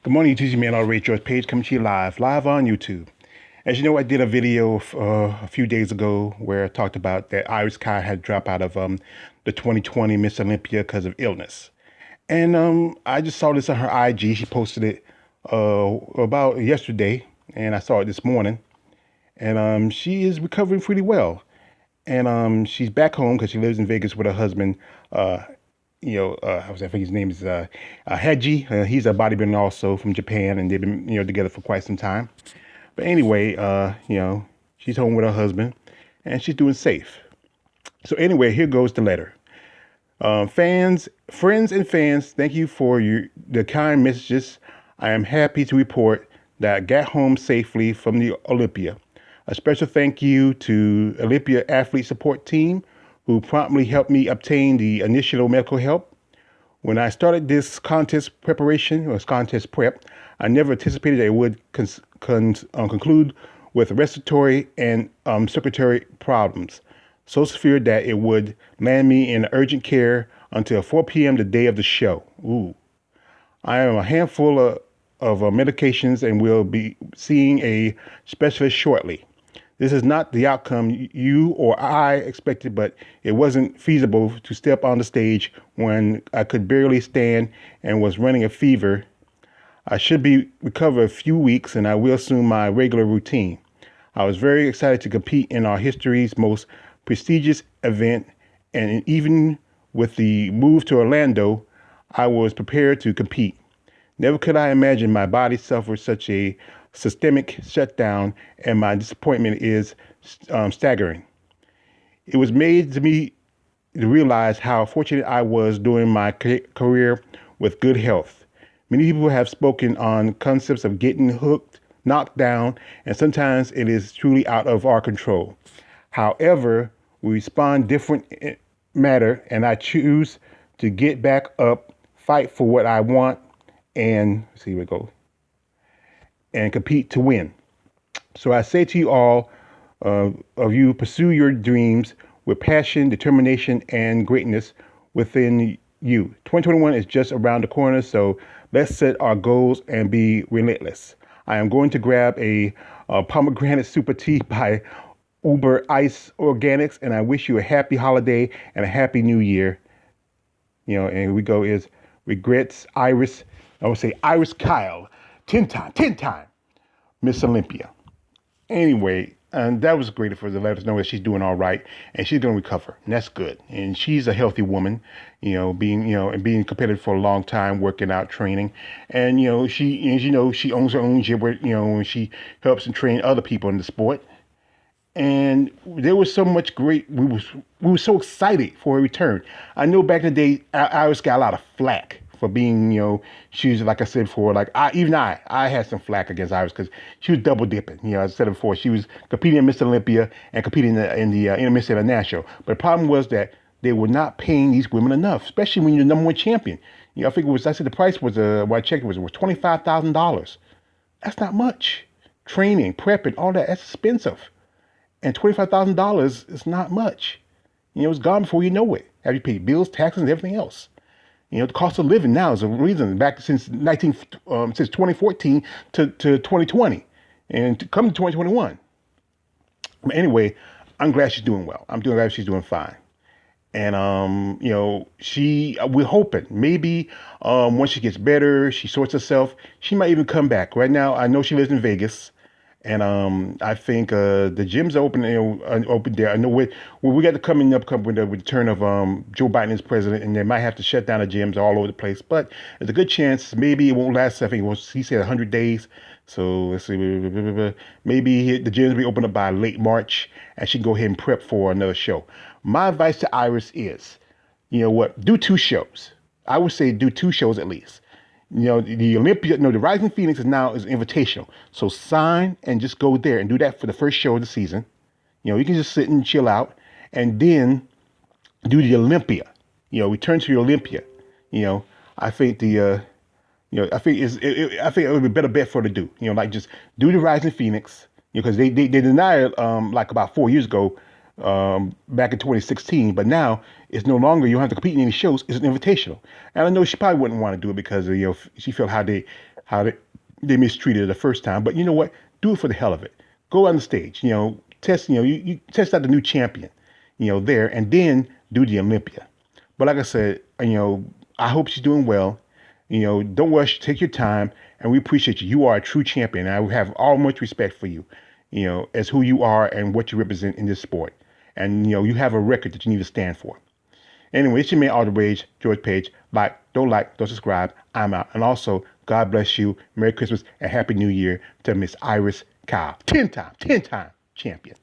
Good morning, YouTube man. I'll rate George Page coming to you live on YouTube. As you know, I did a video a few days ago where I talked about that Iris Kai had dropped out of the 2020 Miss Olympia because of illness. And I just saw this on her IG. She posted it about yesterday, and I saw it this morning. And she is recovering pretty well. And she's back home because she lives in Vegas with her husband. I think his name is Heji. He's a bodybuilder also from Japan, and they've been together for quite some time. But anyway, she's home with her husband, and she's doing safe. So anyway, here goes the letter. Friends and fans, thank you for the kind messages. I am happy to report that I got home safely from the Olympia. A special thank you to Olympia Athlete Support Team, who promptly helped me obtain the initial medical help. When I started this contest preparation, or contest prep, I never anticipated that it would conclude with respiratory and circulatory problems. So severe that it would land me in urgent care until 4 p.m. the day of the show. Ooh. I am a handful of medications and will be seeing a specialist shortly. This is not the outcome you or I expected, but it wasn't feasible to step on the stage when I could barely stand and was running a fever. I should be recovered a few weeks and I will assume my regular routine. I was very excited to compete in our history's most prestigious event, and even with the move to Orlando, I was prepared to compete. Never could I imagine my body suffer such a systemic shutdown, and my disappointment is staggering. It was made to me to realize how fortunate I was during my career with good health. Many people have spoken on concepts of getting hooked, knocked down, and sometimes it is truly out of our control. However, we respond different matter, and I choose to get back up, fight for what I want, and see where we go, and compete to win. So I say to you all, of you, pursue your dreams with passion, determination, and greatness within you. 2021 is just around the corner, so let's set our goals and be relentless. I am going to grab a pomegranate super tea by Uber Ice Organics, and I wish you a happy holiday and a happy new year. And here we go is regrets Iris. I would say Iris Kyle, 10 time Miss Olympia. Anyway, and that was great for her to let us know that she's doing all right and she's going to recover. And that's good. And she's a healthy woman, being competitive for a long time, working out, training. And, she owns her own gym where, and she helps and train other people in the sport. And there was so much great. We were so excited for her return. I know back in the day, I always got a lot of flack for being, she was, like I said before, like I had some flack against Iris because she was double dipping. As I said before, she was competing in Miss Olympia and competing in the Miss International. But the problem was that they were not paying these women enough, especially when you're the number one champion. I think I said the price was, what I checked, it was $25,000. That's not much. Training, prepping, all that, that's expensive. And $25,000 is not much. It's gone before you know it. Have you paid bills, taxes, and everything else? The cost of living now is a reason back since 2014 to 2020, and to come to 2021. But anyway, I'm glad she's doing well. Glad she's doing fine. And we're hoping maybe once she gets better, she sorts herself, she might even come back. Right now, I know she lives in Vegas. And I think the gyms are open, open there. I know we got the coming up with the return of Joe Biden as president, and they might have to shut down the gyms all over the place. But there's a good chance maybe it won't last. I think he said 100 days. So let's see, maybe the gyms will be open up by late March, and she can go ahead and prep for another show. My advice to Iris is, do 2 shows. I would say do 2 shows at least. The Olympia, the Rising Phoenix is invitational. So sign and just go there and do that for the first show of the season. You can just sit and chill out and then do the Olympia. Return to your Olympia. I think I think it would be a better bet for her to do. Like just do the Rising Phoenix. Because they denied it like about 4 years ago, back in 2016, but now it's no longer, you don't have to compete in any shows, it's an invitational. And I know she probably wouldn't want to do it because she felt how they how they mistreated her the first time. But you know what? Do it for the hell of it. Go on the stage. Test. You test out the new champion. There, and then do the Olympia. But like I said, I hope she's doing well. Don't rush. Take your time, and we appreciate you. You are a true champion. And I have all much respect for you. As who you are and what you represent in this sport. And you have a record that you need to stand for. Anyway, it's your man, All the Rage, George Page. Like, don't subscribe. I'm out. And also, God bless you. Merry Christmas and Happy New Year to Miss Iris Kyle. 10-time champion.